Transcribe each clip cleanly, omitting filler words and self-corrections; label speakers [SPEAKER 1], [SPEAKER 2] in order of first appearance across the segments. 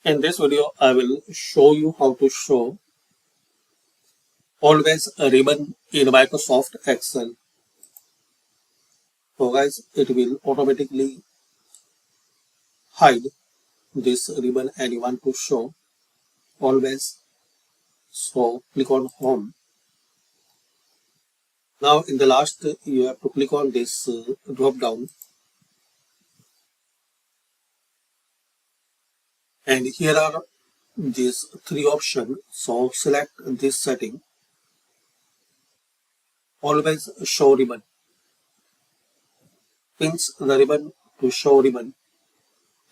[SPEAKER 1] In this video, I will show you how to show always a ribbon in Microsoft Excel. So guys, it will automatically hide this ribbon and you want to show always. So click on Home. Now in the last, you have to click on this drop down. And here are these three options. So select this setting. Always show ribbon. Pins the ribbon to show ribbon.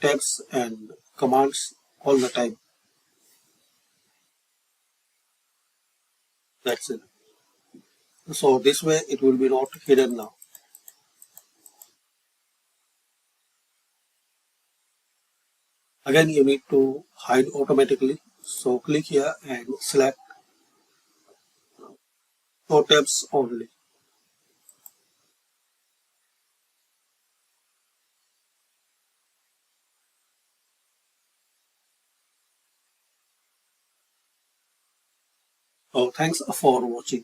[SPEAKER 1] Tabs and commands all the time. That's it. So this way it will be not hidden now. Again, you need to hide automatically. So click here and select show tabs only. So thanks for watching.